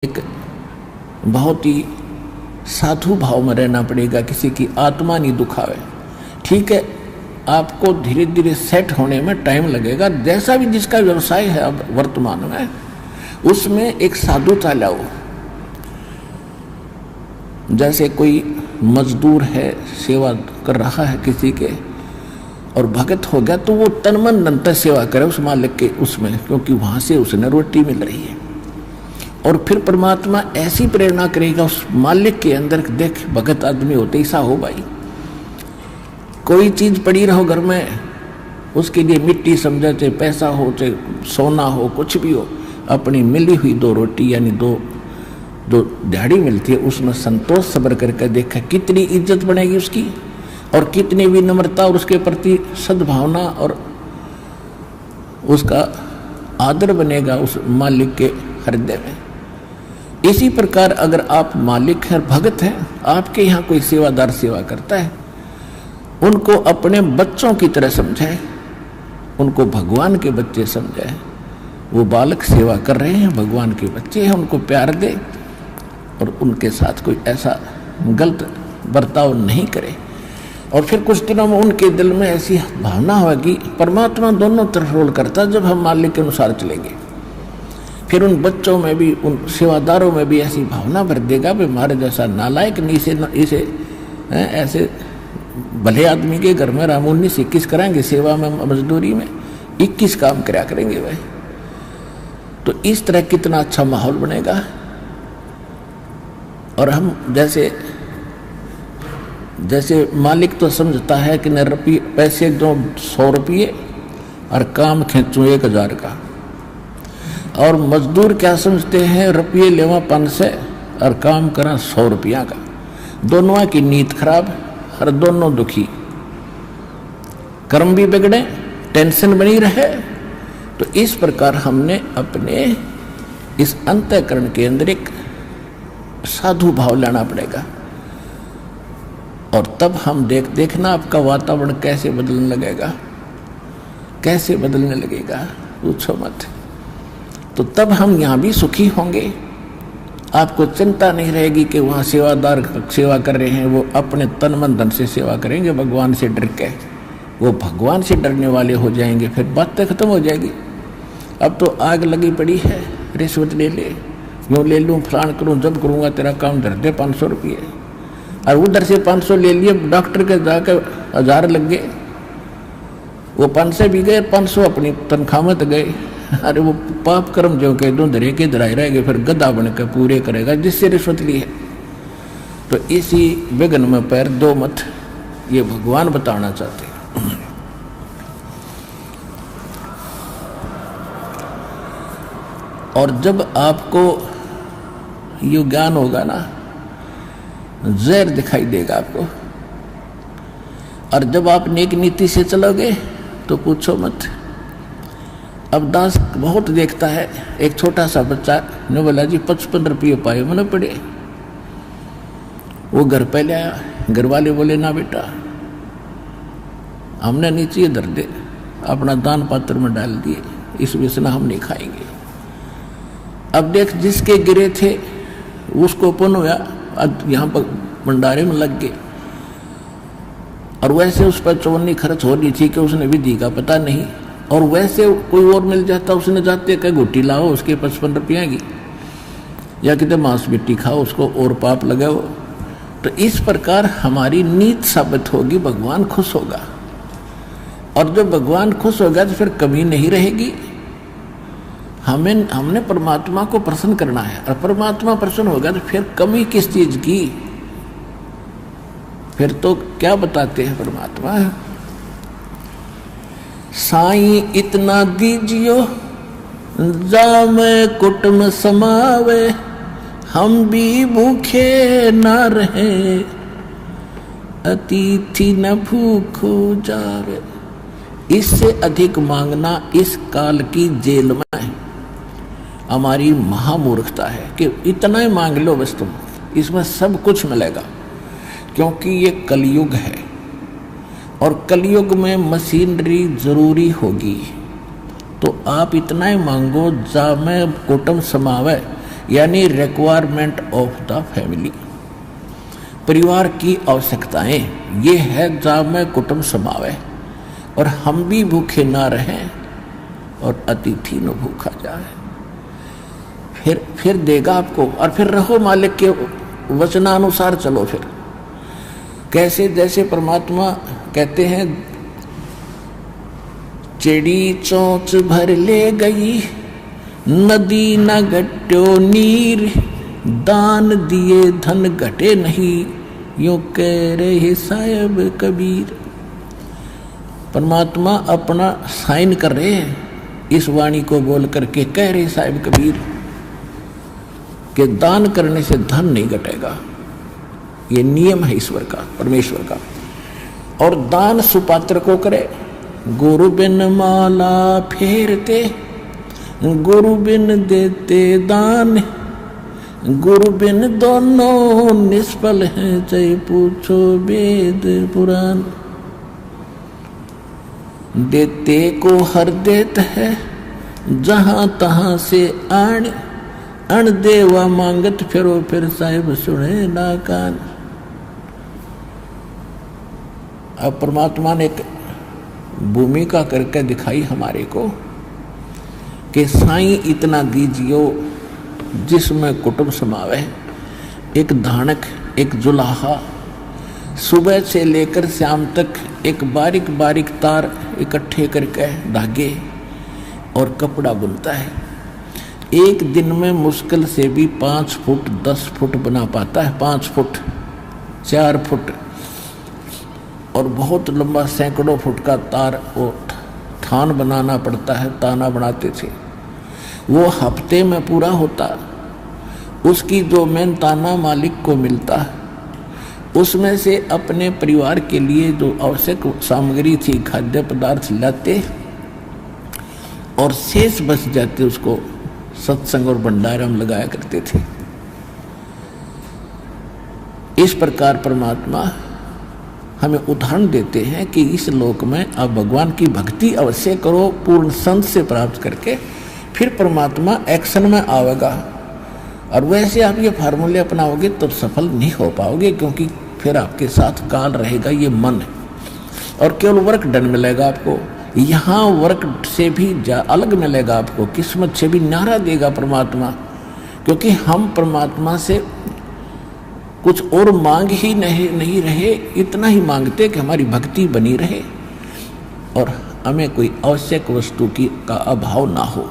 एक बहुत ही साधु भाव में रहना पड़ेगा, किसी की आत्मा नहीं दुखावे। ठीक है, आपको धीरे धीरे सेट होने में टाइम लगेगा। जैसा भी जिसका व्यवसाय है अब वर्तमान में, उसमें एक साधुता लाओ। जैसे कोई मजदूर है, सेवा कर रहा है किसी के और भगत हो गया, तो वो तन मन धन से सेवा करे उस मालिक के उसमें, क्योंकि वहां से उसे रोटी मिल रही है। और फिर परमात्मा ऐसी प्रेरणा करेगा उस मालिक के अंदर, देख भगत आदमी होते ऐसा हो भाई। कोई चीज पड़ी रहो घर में, उसके लिए मिट्टी समझे, चाहे पैसा हो चाहे सोना हो, कुछ भी हो, अपनी मिली हुई दो रोटी यानी दो दिहाड़ी मिलती है, उसमें संतोष सब्र करके देखा कितनी इज्जत बनेगी उसकी, और कितनी विनम्रता और उसके प्रति सद्भावना और उसका आदर बनेगा उस मालिक के हृदय में। इसी प्रकार अगर आप मालिक हैं, भगत हैं, आपके यहाँ कोई सेवादार सेवा करता है, उनको अपने बच्चों की तरह समझाए, उनको भगवान के बच्चे समझाए। वो बालक सेवा कर रहे हैं, भगवान के बच्चे हैं, उनको प्यार दे और उनके साथ कोई ऐसा गलत बर्ताव नहीं करे। और फिर कुछ दिनों में उनके दिल में ऐसी भावना होगी, परमात्मा दोनों तरफ रोल करता है, जब हम मालिक के अनुसार चलेंगे, फिर उन बच्चों में भी, उन सेवादारों में भी ऐसी भावना भर देगा भी हमारे जैसा नालायक नहीं, इसे ऐसे भले आदमी के घर में राम 19-21 कराएंगे सेवा में, मजदूरी में 21 काम कराया करेंगे भाई। तो इस तरह कितना अच्छा माहौल बनेगा। और हम जैसे मालिक तो समझता है कि न पैसे दो 100 रुपये और काम खींचूं 1000 का, और मजदूर क्या समझते हैं, रुपये लेवा 500 और काम करा 100 रुपया का। दोनों की नीयत खराब और दोनों दुखी, कर्म भी बिगड़े, टेंशन बनी रहे। तो इस प्रकार हमने अपने इस अंतःकरण के अंदर एक साधु भाव लाना पड़ेगा, और तब हम देखना आपका वातावरण कैसे बदलने लगेगा, कैसे बदलने लगेगा, पूछो मत। तो तब हम यहाँ भी सुखी होंगे। आपको चिंता नहीं रहेगी कि वहाँ सेवादार सेवा कर रहे हैं, वो अपने तन मन धन से सेवा करेंगे, भगवान से डर के वो भगवान से डरने वाले हो जाएंगे, फिर बातें खत्म हो जाएगी। अब तो आग लगी पड़ी है, रिश्वत ले ले, यूँ ले लूँ, फलान करूँ, जब करूँगा तेरा काम धर दे 500 रुपये, और उधर से 500 ले लिए, डॉक्टर के जाकर 1000 लग गए, वो 500 भी गए, 500 अपनी तनख्वाह में गए। अरे वो पाप कर्म जो कह दो धरे के धराए रहेंगे, फिर गधा बनकर पूरे करेगा जिससे रिश्वत ली है। तो इसी विघ्न में पैर दो मत, ये भगवान बताना चाहते हैं। और जब आपको ये ज्ञान होगा ना, जहर दिखाई देगा आपको, और जब आप नेक नीति से चलोगे तो पूछो मत। अब दास बहुत देखता है, एक छोटा सा बच्चा ने बोला जी 55 रुपये पाए मैंने पड़े। वो घर पे ले आया, घर वाले बोले ना बेटा हमने नीचे धर दे, अपना दान पात्र में डाल दिए, इस वजह हम नहीं खाएंगे। अब देख जिसके गिरे थे उसको पुण्य हुआ, यहाँ पर भंडारे में लग गए, और वैसे उस पर चौवन्नी खर्च हो रही थी कि उसने विधि का पता नहीं, और वैसे कोई और मिल जाता, उसने जाते कह घुट्टी लाओ उसके 55 रुपया की, या कितने मांस मिट्टी खाओ उसको और पाप लगाओ। तो इस प्रकार हमारी नीत साबित होगी, भगवान खुश होगा, और जब भगवान खुश होगा तो फिर कमी नहीं रहेगी। हमने परमात्मा को प्रसन्न करना है, और परमात्मा प्रसन्न होगा तो फिर कमी किस चीज की, फिर तो क्या बताते हैं परमात्मा, साईं इतना दीजियो जामे कुटुम समावे, हम भी भूखे न रहे, अतिथि न भूखो जावे। इससे अधिक मांगना इस काल की जेल में हमारी महामूर्खता है कि इतना ही मांग लो बस तुम, इसमें सब कुछ मिलेगा, क्योंकि ये कलयुग है, और कलयुग में मशीनरी जरूरी होगी। तो आप इतना ही मांगो जा में कुटुम समावे, यानी रिक्वायरमेंट ऑफ द फैमिली, परिवार की आवश्यकताएं, ये है जहाँ में कुटुंब समावे और हम भी भूखे ना रहें और अतिथि न भूखा जाए। फिर देगा आपको, और फिर रहो मालिक के वचनानुसार चलो। फिर कैसे, जैसे परमात्मा कहते हैं, चिड़ी चोंच भर ले गई नदी न घट्यो नीर, दान दिए धन घटे नहीं, यूं कह रहे साहिब कबीर। परमात्मा अपना साइन कर रहे हैं इस वाणी को बोल करके, कह रहे साहिब कबीर कि दान करने से धन नहीं घटेगा, ये नियम है ईश्वर का, परमेश्वर का। और दान सुपात्र को करे, गुरु बिन माला फेरते, गुरु बिन देते दान, गुरु बिन दोनों निष्फल हैं, चाहे पूछो वेद पुराण। देते को हर देत है, जहां तहां से आण, अण देवा मांगत फिरो, फिर साहिब सुने ना कान। अब परमात्मा ने एक भूमिका करके दिखाई हमारे को कि साईं इतना दीजियो जिसमें कुटुंब समावे, एक धानक, एक जुलाहा, सुबह से लेकर शाम तक एक बारीक बारीक तार इकट्ठे करके धागे और कपड़ा बुनता है। एक दिन में मुश्किल से भी 5 फुट 10 फुट बना पाता है, 5 फुट 4 फुट, और बहुत लंबा सैकड़ों फुट का तार वो थान बनाना पड़ता है, ताना बनाते थे। वो हफ्ते में पूरा होता, उसकी जो मेहनताना मालिक को मिलता, उसमें से अपने परिवार के लिए जो आवश्यक सामग्री थी, खाद्य पदार्थ लाते और शेष बच जाते, उसको सत्संग और भंडारा में लगाया करते थे। इस प्रकार परमात्मा हमें उदाहरण देते हैं कि इस लोक में आप भगवान की भक्ति अवश्य करो, पूर्ण संत से प्राप्त करके, फिर परमात्मा एक्शन में आवेगा। और वैसे आप ये फार्मूले अपनाओगे तो सफल नहीं हो पाओगे, क्योंकि फिर आपके साथ काल रहेगा, ये मन है, और केवल वर्क डन मिलेगा आपको। यहाँ वर्क से भी अलग मिलेगा आपको, किस्मत से भी न्यारा देगा परमात्मा, क्योंकि हम परमात्मा से कुछ और मांग ही नहीं रहे, इतना ही मांगते कि हमारी भक्ति बनी रहे और हमें कोई आवश्यक वस्तु का अभाव ना हो।